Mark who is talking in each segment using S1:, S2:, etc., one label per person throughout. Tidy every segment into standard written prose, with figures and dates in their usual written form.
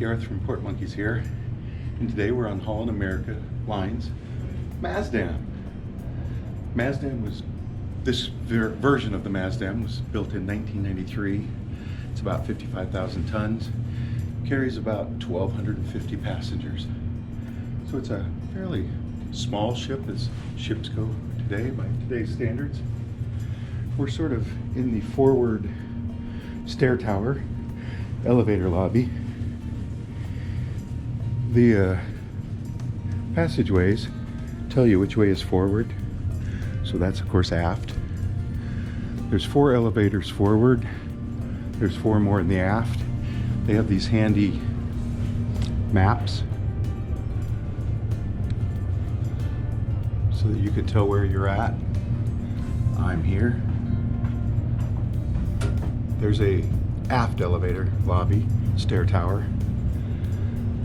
S1: Gareth from Port Monkeys here, and today we're on Holland America Lines Maasdam. This version of the Maasdam was built in 1993. It's about 55,000 tons, carries about 1,250 passengers. So it's a fairly small ship as ships go today by today's standards. We're sort of in the forward stair tower, elevator lobby. The passageways tell you which way is forward, so that's of course aft. There's 4 elevators forward, there's 4 more in the aft. They have these handy maps so that you can tell where you're at. I'm here. There's a aft elevator lobby, stair tower.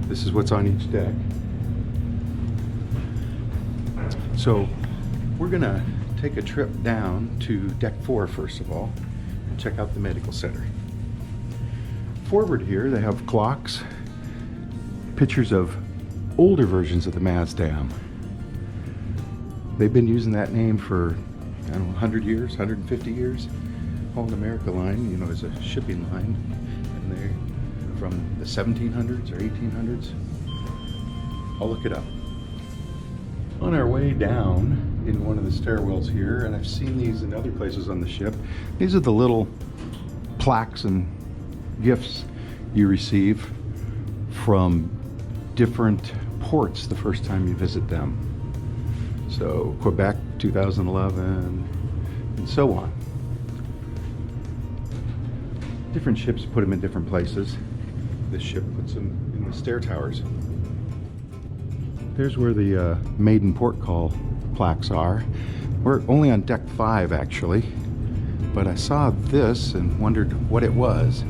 S1: This is what's on each deck. So we're gonna take a trip down to deck 4 first of all and check out the medical center. Forward here they have clocks, pictures of older versions of the Maasdam. They've been using that name for, I don't know, 100 years, 150 years. Holland America line, you know, is a shipping line, and they're from the 1700s or 1800s. I'll look it up. On our way down in one of the stairwells here, and I've seen these in other places on the ship, these are the little plaques and gifts you receive from different ports the first time you visit them. So Quebec 2011 and so on. Different ships put them in different places. This ship puts them in the stair towers. There's where the maiden port call plaques are. We're only on deck 5 actually, but I saw this and wondered what it was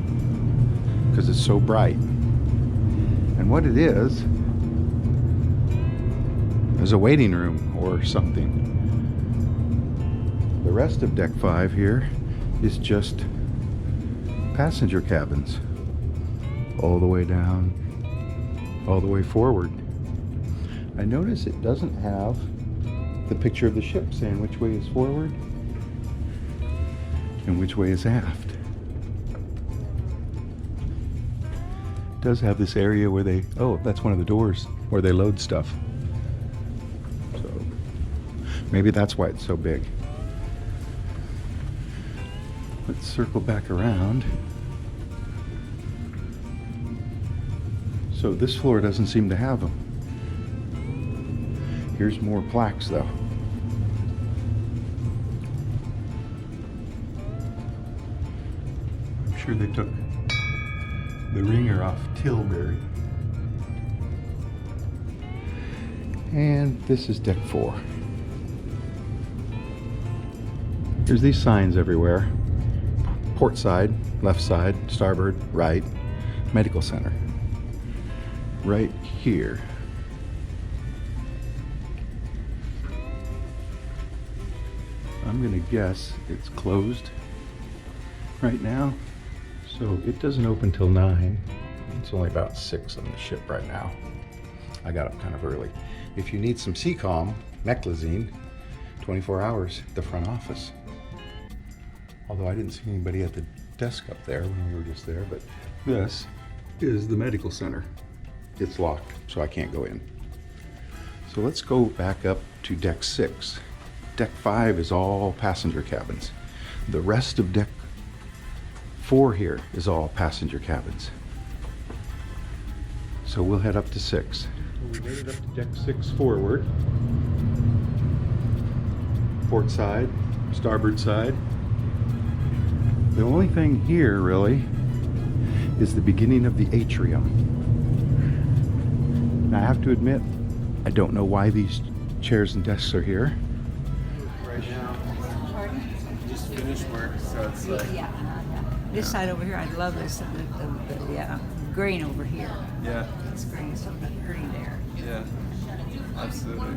S1: because it's so bright. And what it is a waiting room or something. The rest of deck 5 here is just passenger cabins, all the way down, all the way forward. I notice it doesn't have the picture of the ship saying which way is forward and which way is aft. It does have this area where they, oh, that's one of the doors where they load stuff. So maybe that's why it's so big. Let's circle back around. So this floor doesn't seem to have them. Here's more plaques though. I'm sure they took the ringer off Tilbury. And this is deck 4. There's these signs everywhere. Port side, left side, starboard, right, medical center. Right here. I'm gonna guess it's closed right now, so it doesn't open till 9. It's only about 6 on the ship right now. I got up kind of early. If you need some CCOM, Meclizine, 24 hours at the front office. Although I didn't see anybody at the desk up there when we were just there, but this is the medical center. It's locked, so I can't go in. So let's go back up to deck 6. Deck 5 is all passenger cabins. The rest of deck 4 here is all passenger cabins. So we'll head up to 6. We made it up to deck 6 forward. Port side, starboard side. The only thing here really is the beginning of the atrium. Now I have to admit, I don't know why these chairs and desks are here.
S2: Right now, just finished work, so it's like...
S3: Yeah. This side over here, I love this, the green over here.
S2: Yeah.
S3: It's green, so the green there.
S2: Yeah, absolutely.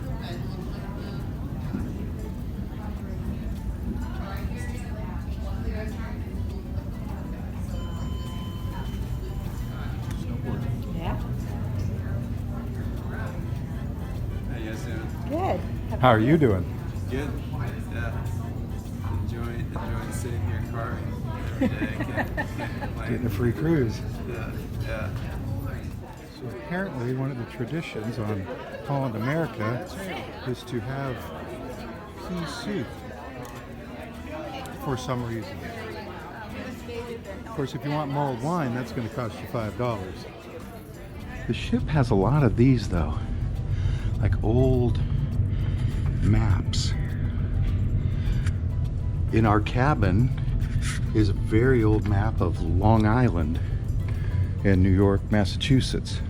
S1: How are you doing?
S2: Good. Yeah. Enjoying sitting here carving every day. Can't complain.
S1: Getting a free cruise.
S2: Yeah. Yeah.
S1: So apparently one of the traditions on Holland America is to have pea soup for some reason. Of course, if you want mulled wine, that's going to cost you $5. The ship has a lot of these though, like old maps. In our cabin is a very old map of Long Island and New York, Massachusetts.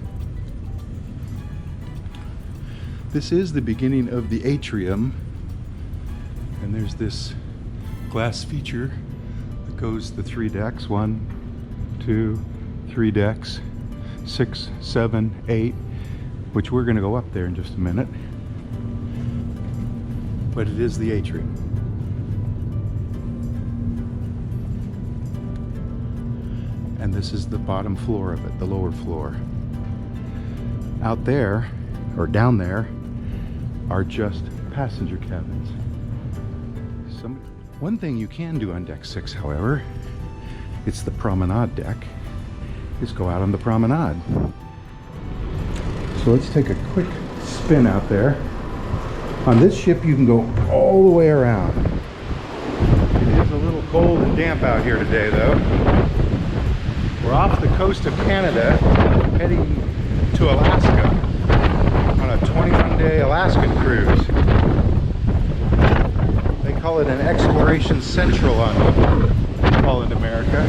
S1: This is the beginning of the atrium, and there's this glass feature that goes the 3 decks, 1, 2, 3 decks, 6, 7, 8, which we're going to go up there in just a minute. But it is the atrium. And this is the bottom floor of it, the lower floor. Out there, or down there, are just passenger cabins. One thing you can do on deck 6, however, it's the promenade deck, is go out on the promenade. So let's take a quick spin out there. On this ship you can go all the way around. It is a little cold and damp out here today though. We're off the coast of Canada, heading to Alaska on a 21-day Alaskan cruise. They call it an Exploration Central on Holland America,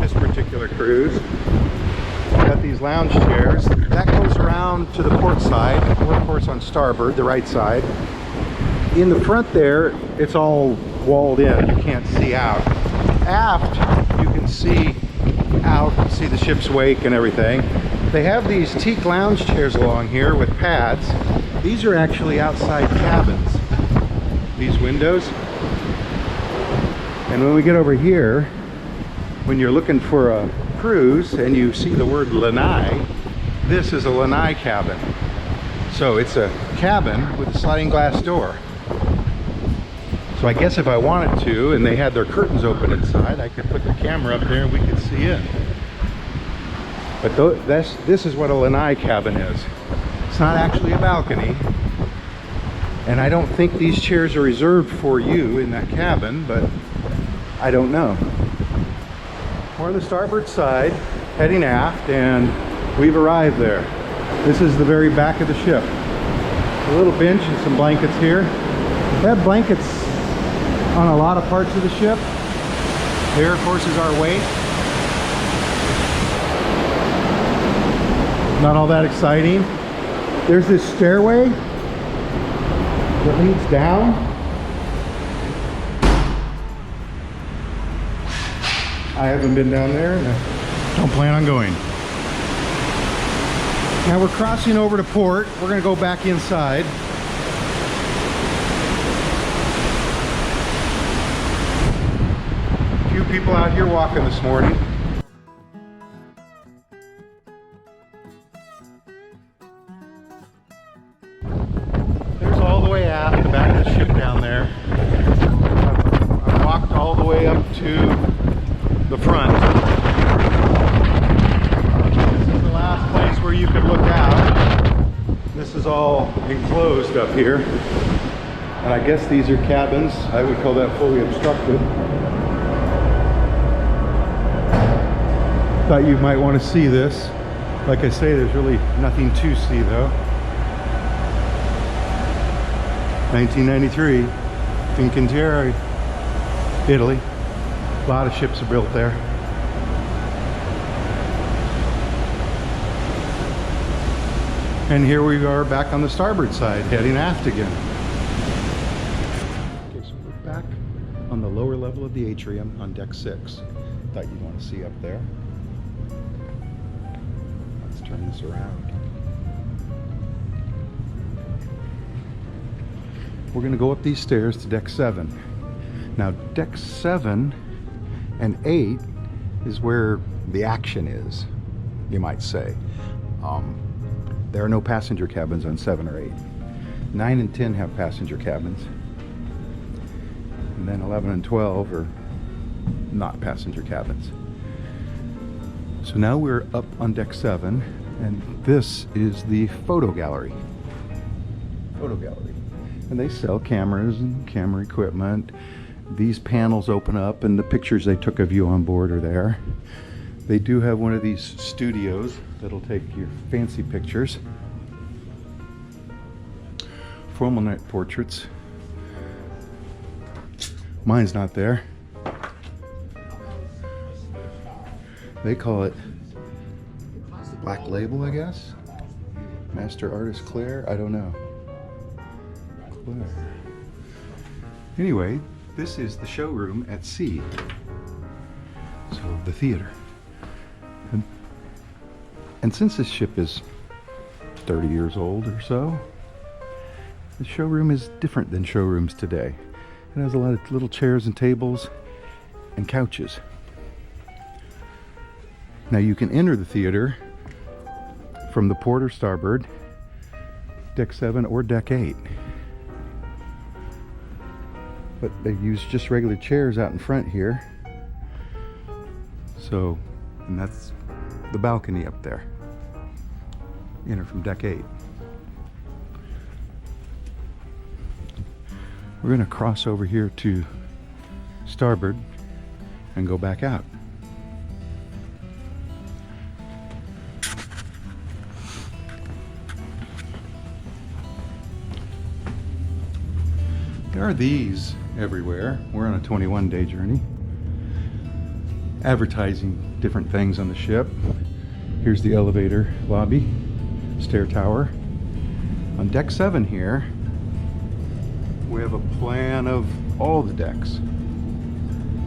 S1: this particular cruise. We've got these lounge chairs. That goes around to the port side. We're of course on starboard, the right side. In the front there, it's all walled in. You can't see out. Aft, you can see out, see the ship's wake and everything. They have these teak lounge chairs along here with pads. These are actually outside cabins, these windows. And when we get over here, when you're looking for a cruise and you see the word lanai, this is a lanai cabin. So it's a cabin with a sliding glass door. So I guess if I wanted to, and they had their curtains open inside, I could put the camera up there and we could see in. But this is what a lanai cabin is. It's not actually a balcony. And I don't think these chairs are reserved for you in that cabin, but I don't know. We're on the starboard side, heading aft, and we've arrived there. This is the very back of the ship. A little bench and some blankets here. They have blankets on a lot of parts of the ship. There, of course, is our wake. Not all that exciting. There's this stairway that leads down. I haven't been down there, and I don't plan on going. Now we're crossing over to port. We're going to go back inside. A few people out here walking this morning. There's all the way aft, the back of the ship down there. I've walked all the way up to the front. This is the last place where you can look out. This is all enclosed up here. And I guess these are cabins. I would call that fully obstructed. Thought you might want to see this. Like I say, there's really nothing to see though. 1993, Fincantieri, Italy. A lot of ships are built there. And here we are back on the starboard side, heading aft again. Okay, so we're back on the lower level of the atrium on deck 6. Thought you'd want to see up there. Let's turn this around. We're going to go up these stairs to deck 7. Now, deck 7 and 8 is where the action is, you might say. There are no passenger cabins on 7 or 8. 9 and 10 have passenger cabins. And then 11 and 12 are not passenger cabins. So now we're up on deck 7, and this is the photo gallery. Photo gallery. And they sell cameras and camera equipment. These panels open up and the pictures they took of you on board are there. They do have one of these studios that'll take your fancy pictures. Formal night portraits. Mine's not there. They call it Black Label, I guess. Master Artist Claire, I don't know. Claire. Anyway, this is the showroom at sea. So the theater. And since this ship is 30 years old or so, the showroom is different than showrooms today. It has a lot of little chairs and tables and couches. Now you can enter the theater from the port or starboard, deck 7 or deck 8. But they use just regular chairs out in front here. So, and that's the balcony up there. Enter from deck 8. We're going to cross over here to starboard and go back out. There are these everywhere. We're on a 21-day journey, advertising different things on the ship. Here's the elevator lobby, stair tower. On deck 7 here, we have a plan of all the decks.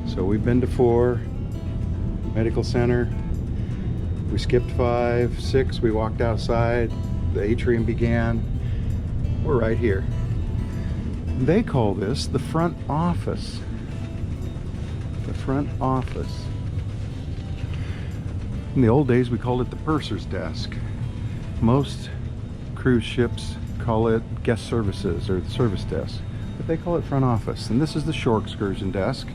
S1: So we've been to 4, medical center. We skipped 5, 6, we walked outside. The atrium began. We're right here. They call this the front office. The front office. In the old days, we called it the purser's desk. Most cruise ships call it guest services or the service desk, but they call it front office. And this is the shore excursion desk.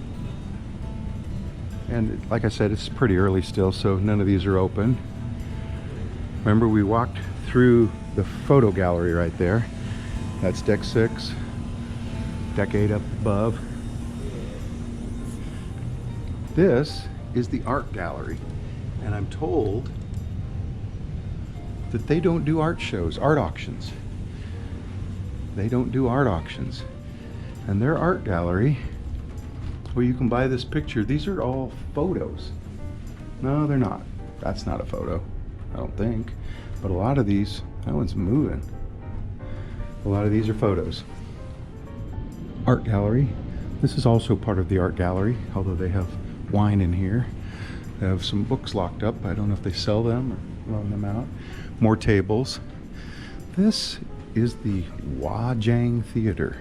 S1: And like I said, it's pretty early still, so none of these are open. Remember, we walked through the photo gallery right there. That's deck 6. Deck 8 up above. This is the art gallery, and I'm told that they don't do art shows, art auctions. They don't do art auctions. And their art gallery, where you can buy this picture, these are all photos. No, they're not. That's not a photo, I don't think. But a lot of these, that one's moving. A lot of these are photos. Art gallery. This is also part of the art gallery, although they have wine in here. They have some books locked up. I don't know if they sell them or loan them out. More tables. This is the Wajang Theater.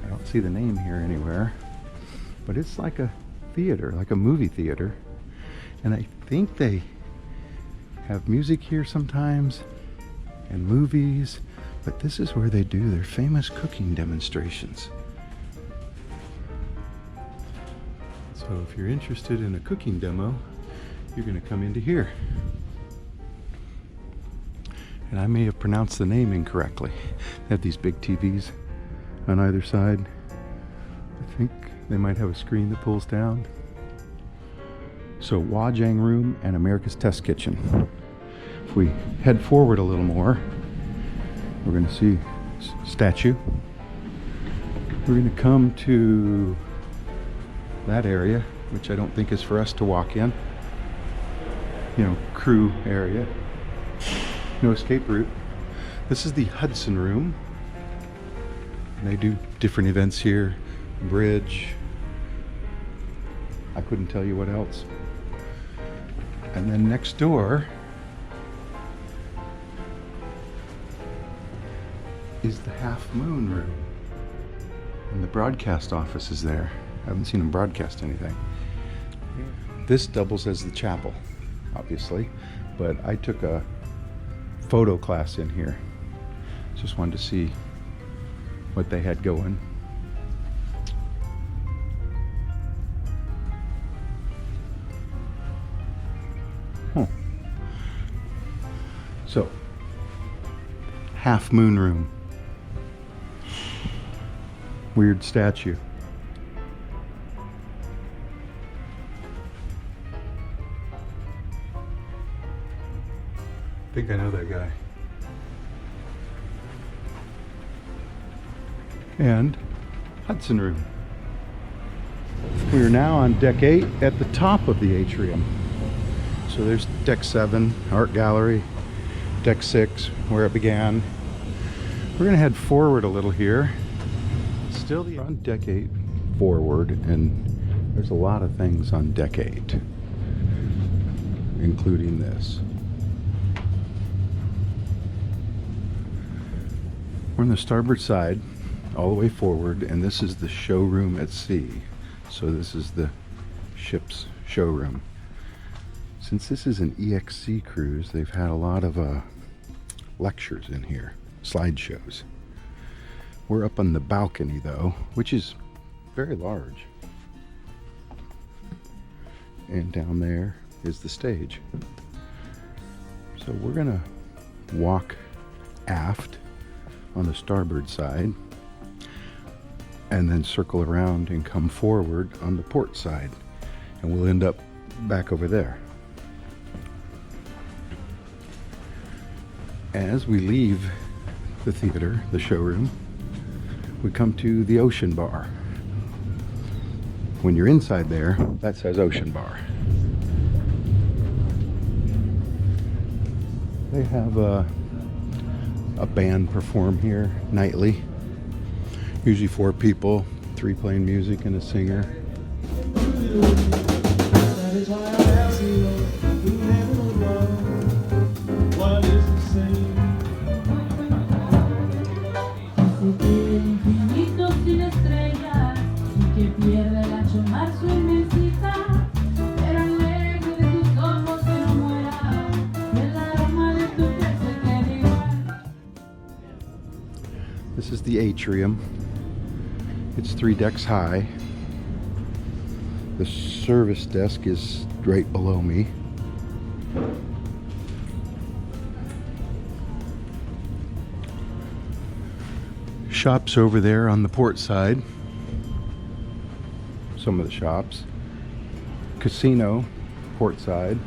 S1: I don't see the name here anywhere, but it's like a theater, like a movie theater. And I think they have music here sometimes and movies. But this is where they do their famous cooking demonstrations. So if you're interested in a cooking demo, you're going to come into here. And I may have pronounced the name incorrectly. They have these big TVs on either side. I think they might have a screen that pulls down. So Wajang Room and America's Test Kitchen. If we head forward a little more, we're going to see statue. We're going to come to that area, which I don't think is for us to walk in. You know, crew area. No escape route. This is the Hudson Room. And they do different events here. Bridge. I couldn't tell you what else. And then next door is the Half Moon Room. And the broadcast office is there. I haven't seen them broadcast anything. This doubles as the chapel, obviously, but I took a photo class in here. Just wanted to see what they had going. Huh. So, half moon room. Weird statue. I think I know that guy. And Hudson room. We are now on deck 8 at the top of the atrium. So there's deck 7, art gallery, deck 6, where it began. We're gonna head forward a little here. Still on deck 8 forward, and there's a lot of things on deck 8, including this. We're on the starboard side, all the way forward, and this is the showroom at sea. So this is the ship's showroom. Since this is an EXC cruise, they've had a lot of lectures in here, slideshows. We're up on the balcony though, which is very large. And down there is the stage. So we're gonna walk aft on the starboard side and then circle around and come forward on the port side, and we'll end up back over there. As we leave the theater, the showroom, we come to the Ocean Bar. When you're inside there, that says Ocean Bar. They have a band perform here nightly. Usually 4 people, 3 playing music and a singer.
S4: That is why I ask you, who never wrong? What is the same?
S5: Infinito sin estrellas y que pierde el asomar su inmensidad, pero lejos de tus ojos que no muera, el aroma de tu piel se queda igual.
S1: This is the atrium. It's 3 decks high. The service desk is right below me. Shops over there on the port side. Some of the shops. Casino, port side.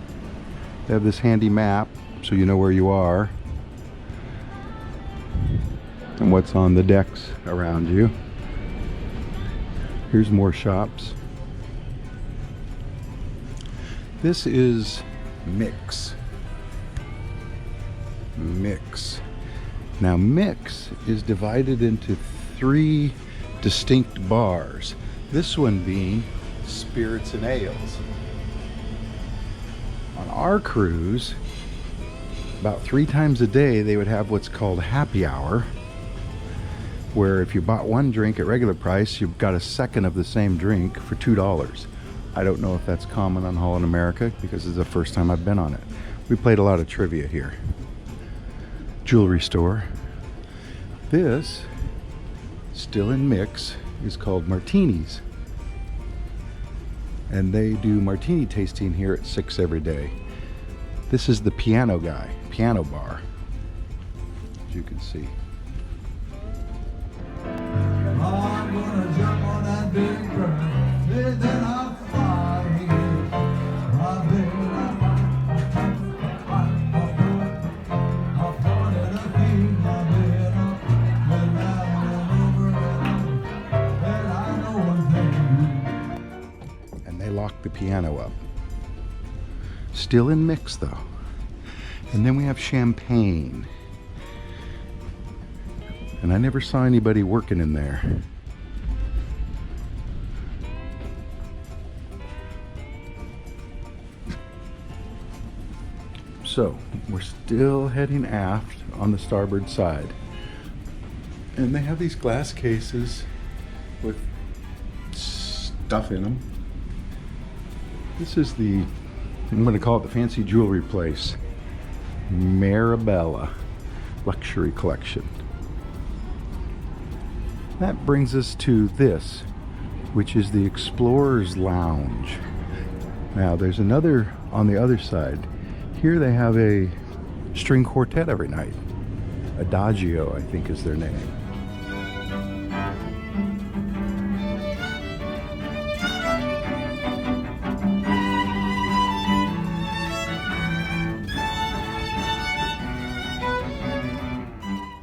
S1: They have this handy map so you know where you are and what's on the decks around you. Here's more shops. This is Mix. Mix. Now Mix is divided into 3 distinct bars. This one being spirits and ales. On our cruise, about 3 times a day they would have what's called happy hour, where if you bought 1 drink at regular price, you got a second of the same drink for $2. I don't know if that's common on Holland America because it's the first time I've been on it. We played a lot of trivia here. Jewelry store. This, still in Mix, is called Martinis. And they do martini tasting here at 6 every day. This is the piano guy, piano bar, as you can see.
S4: I'm gonna jump on that big bird, and then I'll fly. I'll be I'll fall in a thing, I'll be and over and I know one thing.
S1: And they lock the piano up. Still in Mix though. And then we have Champagne. And I never saw anybody working in there. So, we're still heading aft on the starboard side. And they have these glass cases with stuff in them. This is the, I'm going to call it the fancy jewelry place. Marabella Luxury Collection. That brings us to this, which is the Explorer's Lounge. Now there's another on the other side. Here they have a string quartet every night. Adagio, I think, is their name.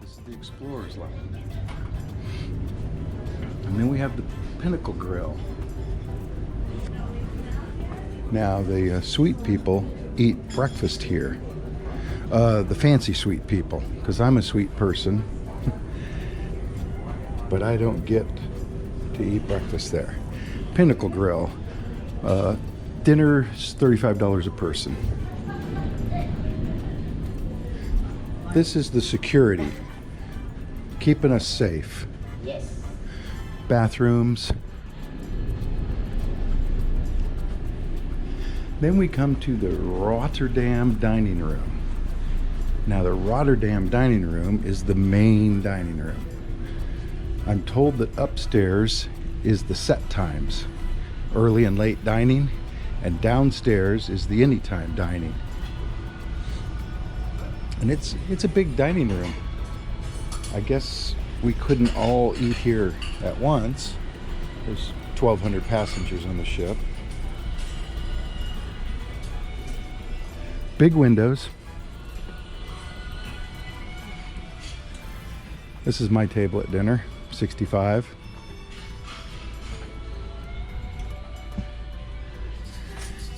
S1: This is the Explorer's Lounge. And then we have the Pinnacle Grill. Now the sweet people eat breakfast here. The fancy sweet people, because I'm a sweet person, but I don't get to eat breakfast there. Pinnacle Grill. Dinner is $35 a person. This is the security, keeping us safe.
S6: Yes.
S1: Bathrooms. Then we come to the Rotterdam dining room. Now the Rotterdam dining room is the main dining room. I'm told that upstairs is the set times, early and late dining, and downstairs is the anytime dining. And it's a big dining room. I guess we couldn't all eat here at once. There's 1,200 passengers on the ship. Big windows. This is my table at dinner, 65.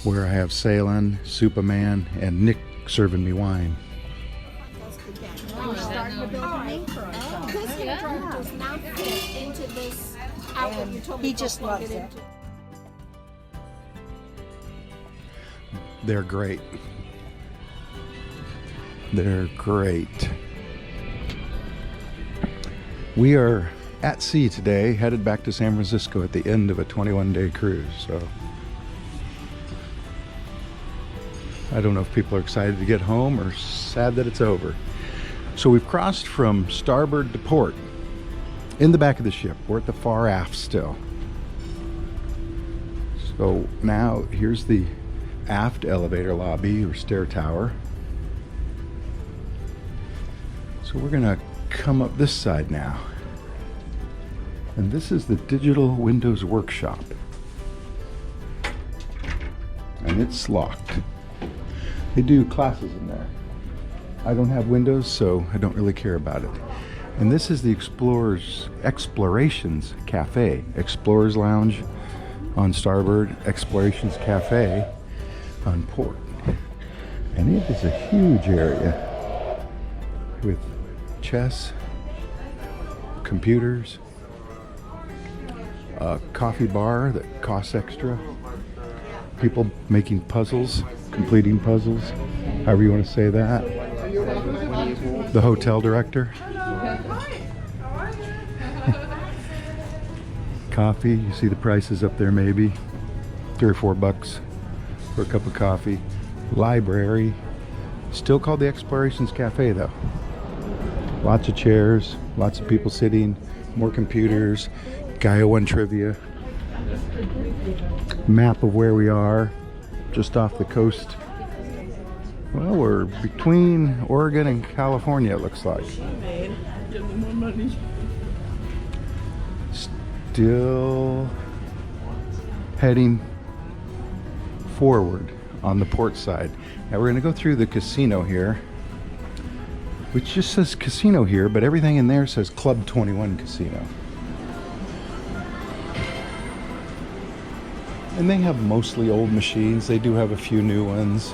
S1: Where I have Salem, Superman, and Nick serving me wine.
S6: We're starting to build a name for ourselves. This control does not fit into this outlet you told me.
S3: He just
S6: to plug
S3: loves it.
S6: into.
S1: They're great. They're great. We are at sea today, headed back to San Francisco at the end of a 21-day cruise. So I don't know if people are excited to get home or sad that it's over. So we've crossed from starboard to port in the back of the ship. We're at the far aft still. So now here's the aft elevator lobby or stair tower. So we're gonna come up this side now. And this is the Digital Windows Workshop. And it's locked. They do classes in there. I don't have Windows, so I don't really care about it. And this is the Explorations Cafe. Explorer's Lounge on starboard, Explorations Cafe on port. And it is a huge area with chess, computers, a coffee bar that costs extra, people making puzzles, completing puzzles, however you want to say that. The hotel director. Coffee, you see the prices up there, maybe $3 or $4 for a cup of coffee. Library, still called the Explorations Cafe though. Lots of chairs, lots of people sitting, more computers, Gaia 1 trivia, map of where we are, just off the coast. Well, we're between Oregon and California, it looks like. Still heading forward on the port side. Now we're going to go through the casino here, which just says casino here, but everything in there says Club 21 Casino. And they have mostly old machines. They do have a few new ones.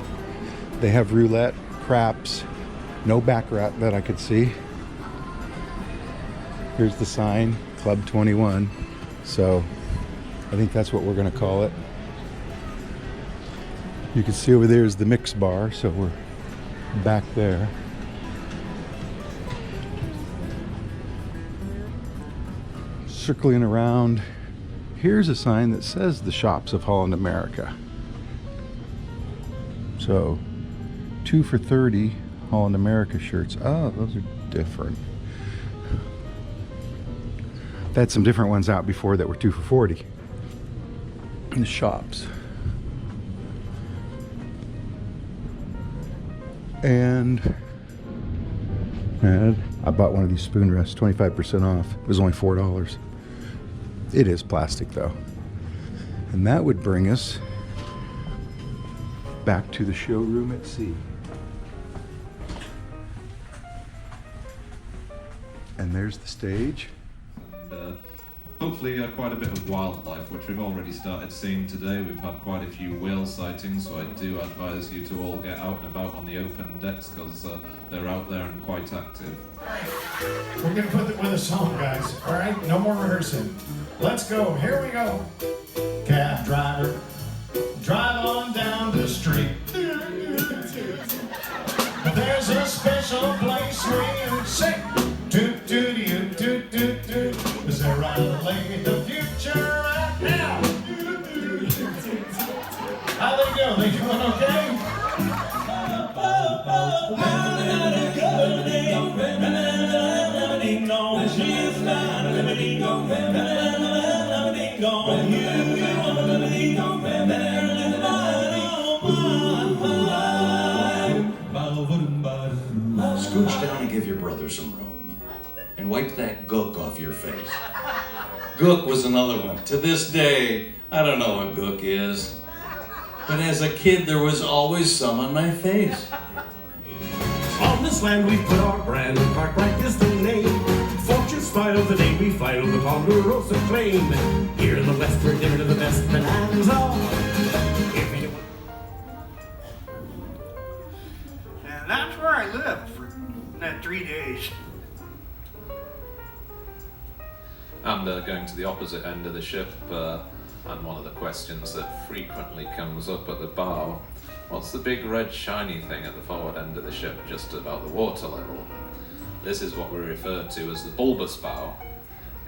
S1: They have roulette, craps, no baccarat that I could see. Here's the sign, Club 21. So I think that's what we're gonna call it. You can see over there is the mix bar, so we're back there. Circling around, here's a sign that says the shops of Holland America. So 2 for $30 Holland America shirts. Oh, those are different. They had some different ones out before that were 2 for $40 in the shops. And I bought one of these spoon rests, 25% off. It was only $4. It is plastic though. And that would bring us back to the showroom at sea. And there's the stage.
S7: And hopefully quite a bit of wildlife, which we've already started seeing today. We've had quite a few whale sightings, so I do advise you to all get out and about on the open decks because they're out there and quite active.
S8: We're gonna put them with a song, guys. All right, no more rehearsing. Let's go. Here we go. Cab driver, drive on down the street. There's a special place where you sing. Toot toot toot toot toot toot. Is there right lady the future right now? How they go? They doing okay?
S9: Scooch down and give your brother some room. And wipe that gook off your face. Gook was another one. To this day, I don't know what gook is. But as a kid, there was always some on my face.
S10: On this land we put our brand, Park Black is the name. Fortune's file the day we file the Ponderosa claim. Here in the West, we're dinner to the best bananas are. If anyone...
S8: And that's where I lived for that 3 days.
S7: And going to the opposite end of the ship, and one of the questions that frequently comes up at the bow, what's the big red shiny thing at the forward end of the ship just about the water level? This is what we refer to as the bulbous bow.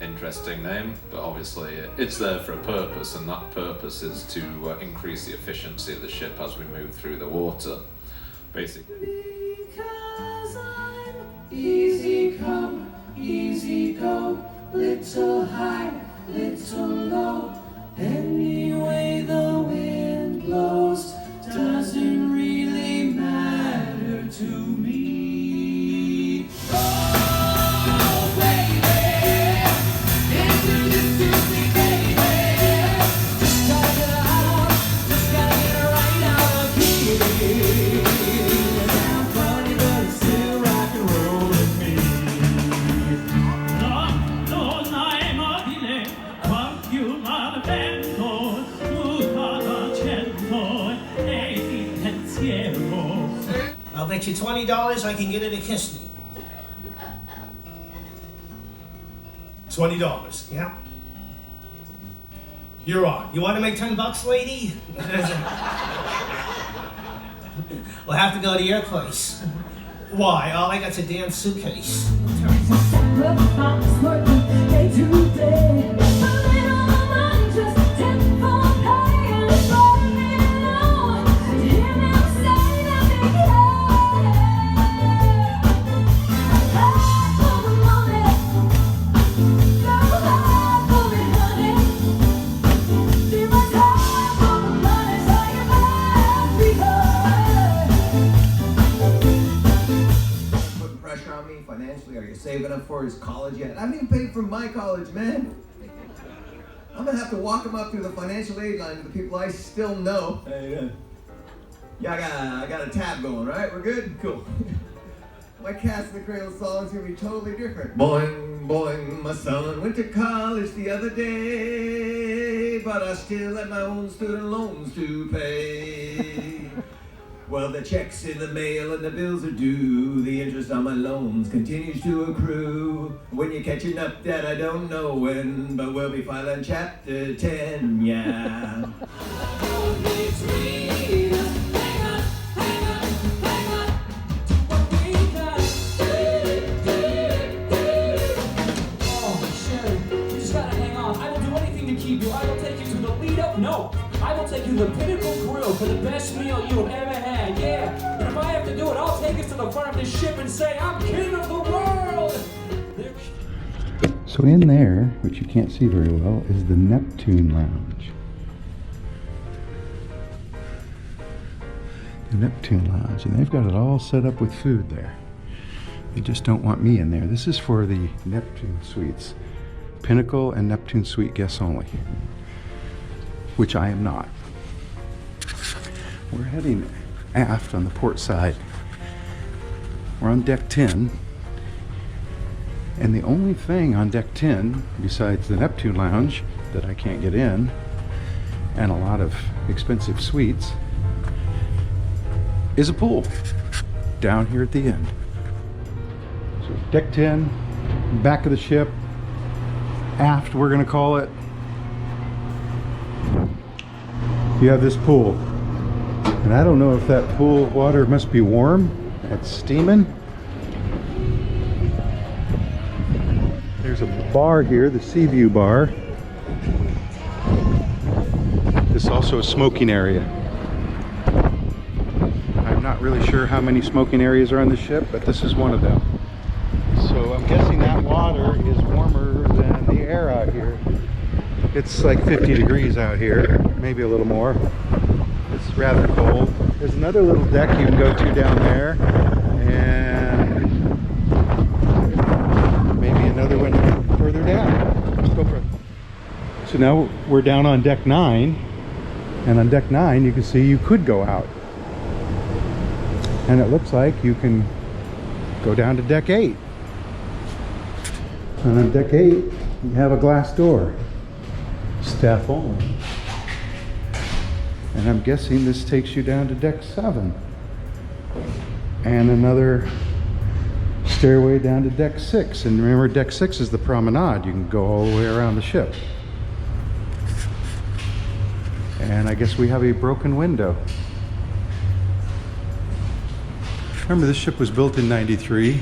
S7: Interesting name, but obviously it's there for a purpose, and that purpose is to increase the efficiency of the ship as we move through the water. Basically.
S5: Because I'm easy come, easy go, little high, little low. Any way the wind blows doesn't really matter to me. Oh, baby, into this Tuesday, baby. Just gotta get out, just gotta get right out of here. I'm funny, but it's still rock and roll with me.
S8: I'll bet you $20 I can get her to kiss me. $20, yeah? You're on. You want to make $10, lady? We'll have to go to your place. Why? All I got's a damn suitcase.
S11: Financially, are you saving up for his college yet? I haven't even paid for my college, man. I'm gonna have to walk him up through the financial aid line to the people I still know. Hey, yeah, I got a tab going, right? We're good? Cool. My Cats in the Cradle song's gonna be totally different. Boing, boing, my son went to college the other day, but I still have my own student loans to pay. Well, the check's in the mail and the bills are due. The interest on my loans continues to accrue. When you're catching up, Dad, I don't know when, but we'll be filing chapter 10, yeah.
S5: I will take you to the Pinnacle Grill for the best meal you have ever had, yeah. And if I have to do it, I'll take us to the front of the ship and say, I'm king of the world.
S1: So in there, which you can't see very well, is the Neptune Lounge. The Neptune Lounge, and they've got it all set up with food there. They just don't want me in there. This is for the Neptune Suites. Pinnacle and Neptune Suite guests only, which I am not. We're heading aft on the port side. We're on deck 10, and the only thing on deck 10, besides the Neptune Lounge that I can't get in, and a lot of expensive suites, is a pool down here at the end. So deck 10, back of the ship, aft we're gonna call it. You have this pool, and I don't know if that pool water must be warm. It's steaming. There's a bar here, the Seaview Bar. This is also a smoking area. I'm not really sure how many smoking areas are on the ship, but this is one of them. So I'm guessing that water is warmer than the air out here. It's like 50 degrees out here, maybe a little more. It's rather cold. There's another little deck you can go to down there, and maybe another one further down. Let's go for it. So now we're down on deck 9, and on deck 9 you can see you could go out. And it looks like you can go down to deck 8. And on deck 8, you have a glass door. Staff only. And I'm guessing this takes you down to deck 7. And another stairway down to deck 6. And remember, deck 6 is the promenade. You can go all the way around the ship. And I guess we have a broken window. Remember, this ship was built in '93.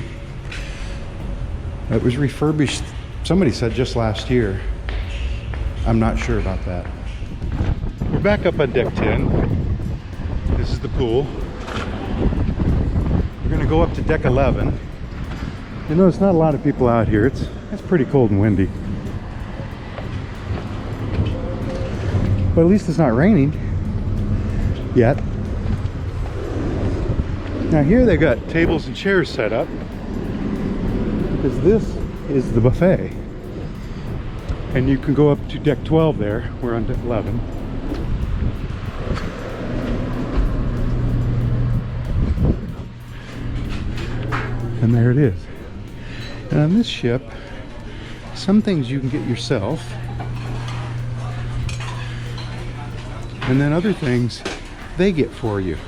S1: It was refurbished, somebody said, just last year. I'm not sure about that. We're back up on deck 10. This is the pool. We're gonna go up to deck 11. You notice not a lot of people out here. It's pretty cold and windy. But at least it's not raining yet. Now here they've got tables and chairs set up, because this is the buffet. And you can go up to deck 12 there. We're on deck 11. And there it is. And on this ship, some things you can get yourself, and then other things they get for you.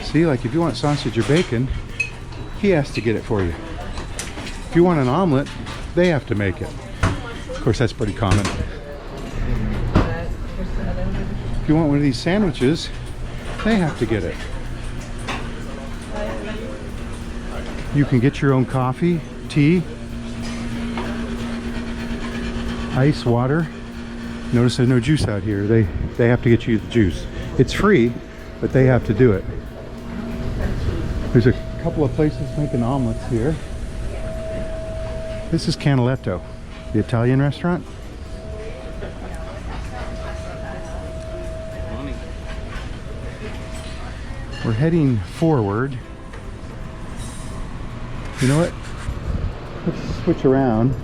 S1: See, like if you want sausage or bacon, he has to get it for you. If you want an omelet, they have to make it. Of course, that's pretty common. If you want one of these sandwiches, they have to get it. You can get your own coffee, tea, ice, water. Notice there's no juice out here. They have to get you the juice. It's free, but they have to do it. There's a couple of places making omelets here. This is Canaletto, the Italian restaurant. We're heading forward. You know what? Let's switch around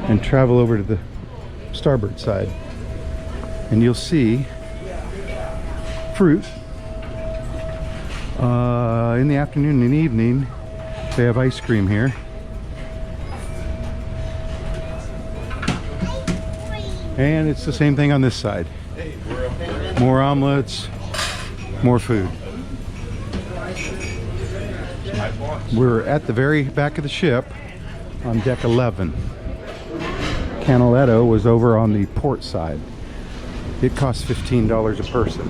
S1: and travel over to the starboard side. And you'll see fruit. In the afternoon and evening, they have ice cream here. And it's the same thing on this side. More omelets, more food. We're at the very back of the ship on deck 11. Canaletto was over on the port side. It costs $15 a person.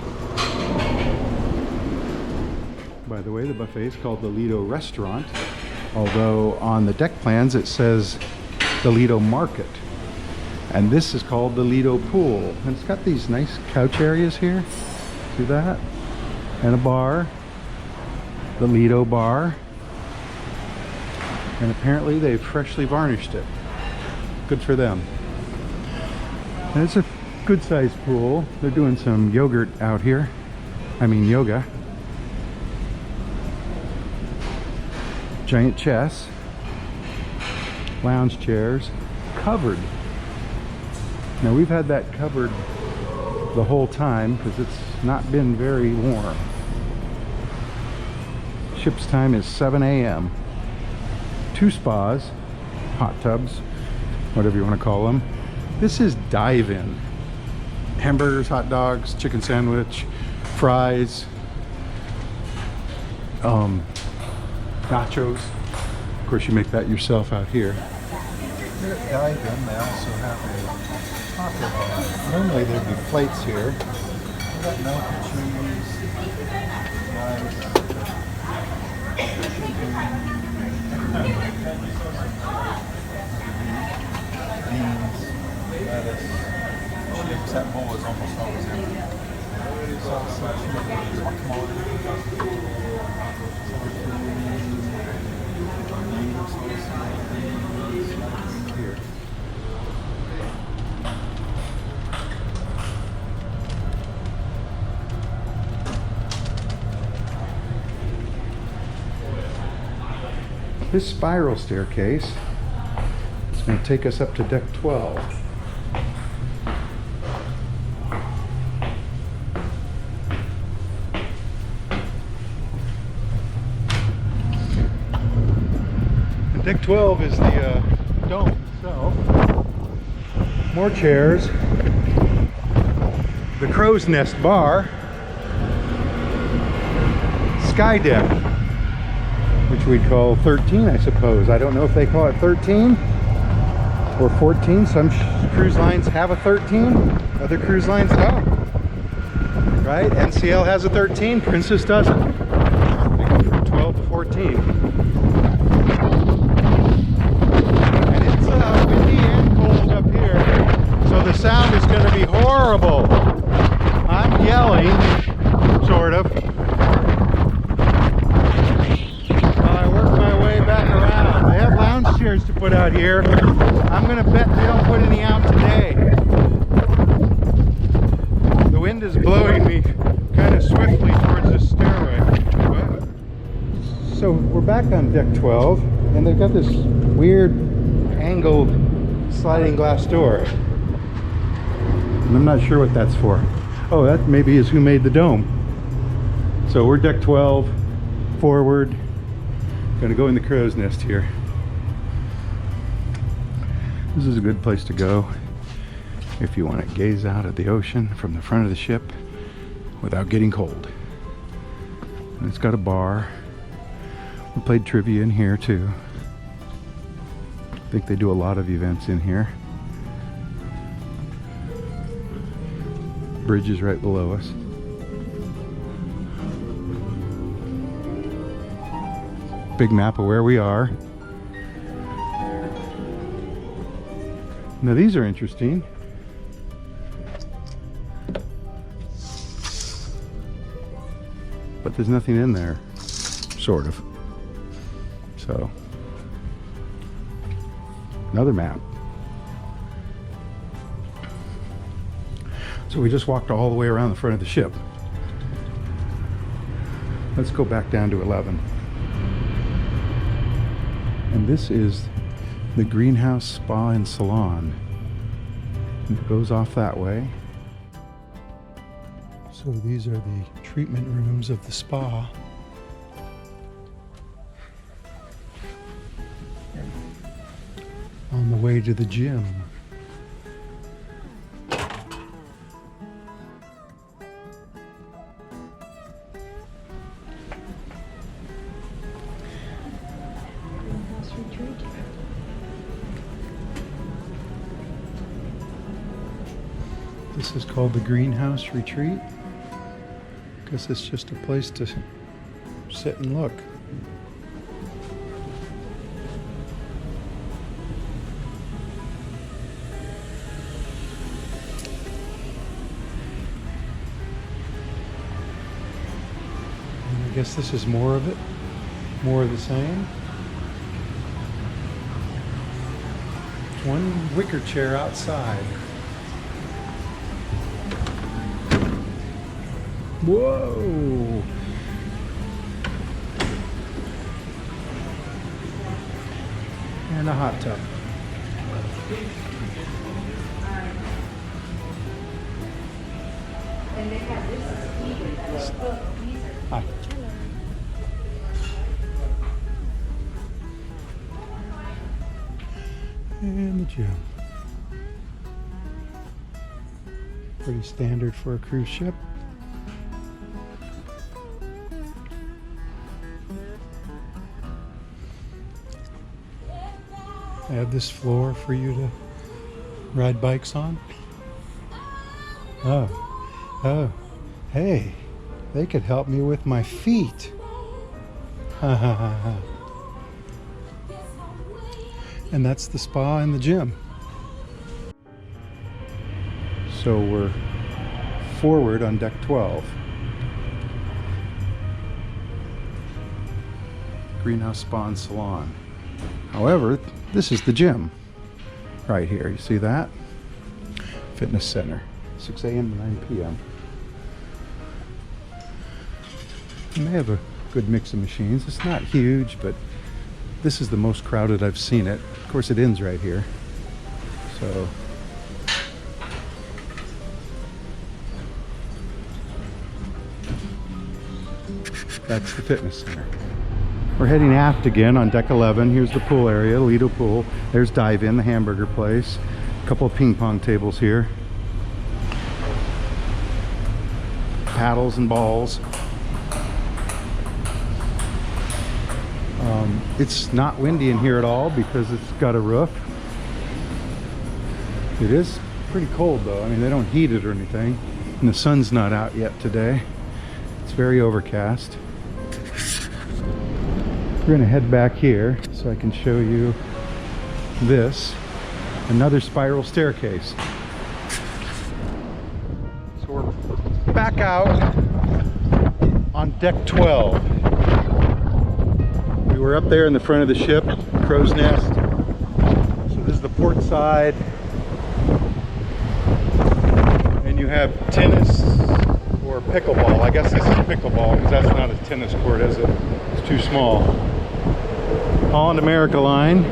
S1: By the way, the buffet is called the Lido Restaurant, although on the deck plans it says the Lido Market. And this is called the Lido Pool. And it's got these nice couch areas here. See that? And a bar. The Lido Bar. And apparently they've freshly varnished it. Good for them. And it's a good sized pool. They're doing some yogurt out here. I mean yoga. Giant chess. Lounge chairs. Covered. Now we've had that covered the whole time because it's not been very warm. Ship's time is 7 a.m. 2 spas, hot tubs, whatever you want to call them. This is dive-in. Hamburgers, hot dogs, chicken sandwich, fries, nachos. Of course, you make that yourself out here. Here at dive-in, they also have a taco bar. Normally there'd be plates here. We've got milk and cheese, rice, beans, lettuce, chips. That bowl is almost always empty. Salsa, guacamole, here. This spiral staircase is going to take us up to deck 12. And deck 12 is the dome itself. More chairs. The crow's nest bar. Sky deck, which we'd call 13, I suppose. I don't know if they call it 13 or 14. Some cruise lines have a 13, other cruise lines don't. Right? NCL has a 13, Princess doesn't. They go from 12 to 14. And it's windy and cold up here, so the sound is going to be horrible. I'm yelling, sort of. Back around. They have lounge chairs to put out here. I'm gonna bet they don't put any out today. The wind is blowing me kind of swiftly towards the stairway. So we're back on deck 12 and they've got this weird angled sliding glass door. And I'm not sure what that's for. Oh, that maybe is who made the dome. So we're deck 12, forward. Gonna go in the crow's nest here. This is a good place to go if you want to gaze out at the ocean from the front of the ship without getting cold. And it's got a bar. We played trivia in here too. I think they do a lot of events in here. Bridge is right below us. Big map of where we are. Now these are interesting. But there's nothing in there, sort of. So, another map. So we just walked all the way around the front of the ship. Let's go back down to 11. And this is the greenhouse spa and salon. And it goes off that way. So these are the treatment rooms of the spa. On the way to the gym. This is called the Greenhouse Retreat. Guess it's just a place to sit and look. And I guess this is more of it, more of the same. One wicker chair outside. Whoa! And a hot tub. Hi. And the gym. Pretty standard for a cruise ship. I have this floor for you to ride bikes on. Oh, hey, they could help me with my feet. Ha ha ha ha. And that's the spa and the gym. So we're forward on deck 12. Greenhouse Spa and Salon. However, this is the gym right here. You see that? Fitness center, 6 a.m. to 9 p.m. And they have a good mix of machines. It's not huge, but this is the most crowded I've seen it. Of course, it ends right here. So that's the fitness center. We're heading aft again on deck 11. Here's the pool area, Lido Pool. There's Dive In, the hamburger place. A couple of ping pong tables here. Paddles and balls. It's not windy in here at all because it's got a roof. It is pretty cold though. I mean, they don't heat it or anything. And the sun's not out yet today. It's very overcast. We're gonna head back here so I can show you this. Another spiral staircase. So we're back out on deck 12. We were up there in the front of the ship, crow's nest. So this is the port side. And you have tennis or pickleball. I guess this is pickleball because that's not a tennis court, is it? It's too small. Holland America line.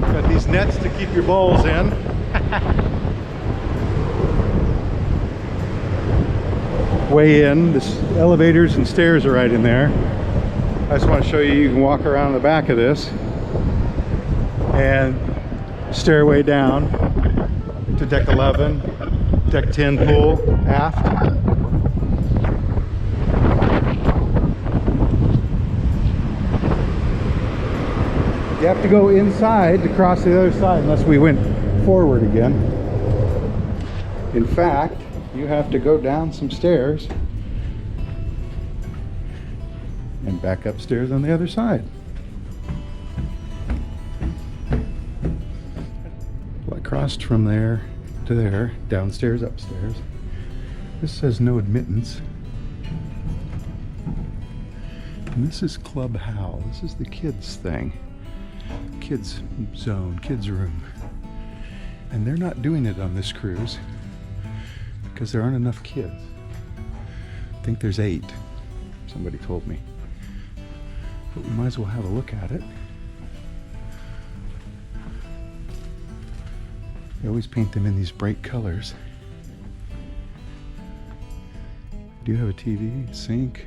S1: Got these nets to keep your balls in. Way in. This elevators and stairs are right in there. I just want to show you, you can walk around the back of this and stairway down to deck 11, deck 10 pool, aft. You have to go inside to cross the other side unless we went forward again. In fact, you have to go down some stairs and back upstairs on the other side. Well, I crossed from there to there, downstairs, upstairs. This says no admittance. And this is Club How. This is the kids thing. Kids zone, kids room. And they're not doing it on this cruise because there aren't enough kids. I think there's 8, somebody told me. But we might as well have a look at it. They always paint them in these bright colors. Do you have a TV, sink?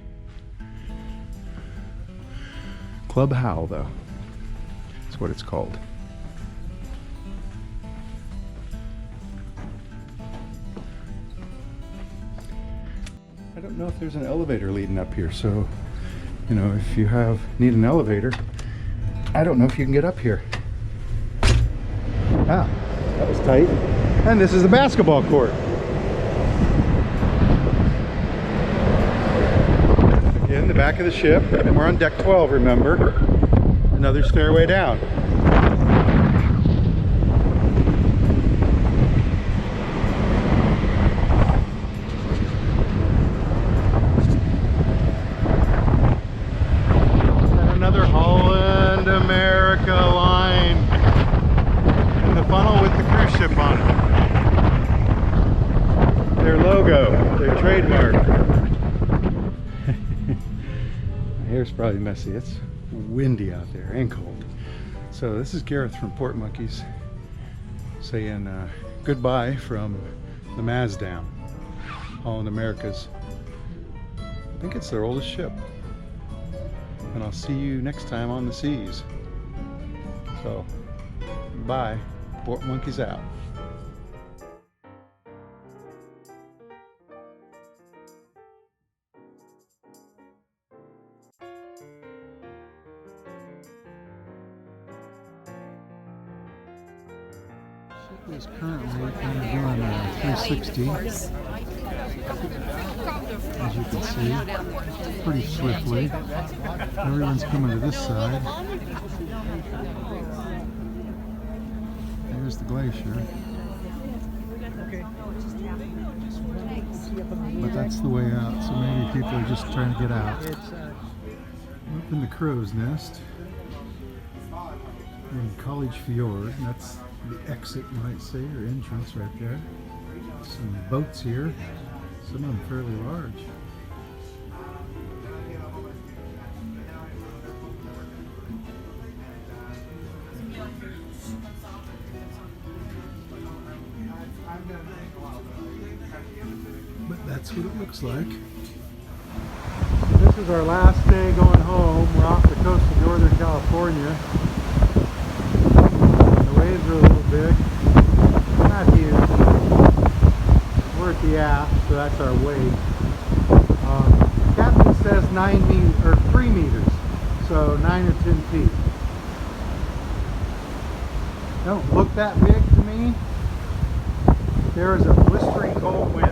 S1: Club How, though. That's what it's called. I don't know if there's an elevator leading up here, so you know, if you need an elevator, I don't know if you can get up here. Ah, that was tight. And this is the basketball court. Again, the back of the ship, and we're on deck 12, remember? Another stairway down. ship on it. Their logo, their trademark. My hair's probably messy. It's windy out there and cold. So this is Gareth from Port Monkeys saying goodbye from the Maasdam, Holland America's. I think it's their oldest ship. And I'll see you next time on the seas. So, bye. Port Monkeys out. Ship is currently doing 360. As you can see, pretty swiftly. Everyone's coming to this side. There's the glacier. But that's the way out, so maybe people are just trying to get out. Up in the crow's nest in College Fjord, that's the exit, you might say, or entrance right there. Some boats here, some of them fairly large. But that's what it looks like. So this is our last day going home. We're off the coast of Northern California. The waves are a little big. Not huge. We're at the aft, so that's our weight. The captain says 3 meters, so 9 or 10 feet. Don't look that big to me. There is a blistering cold wind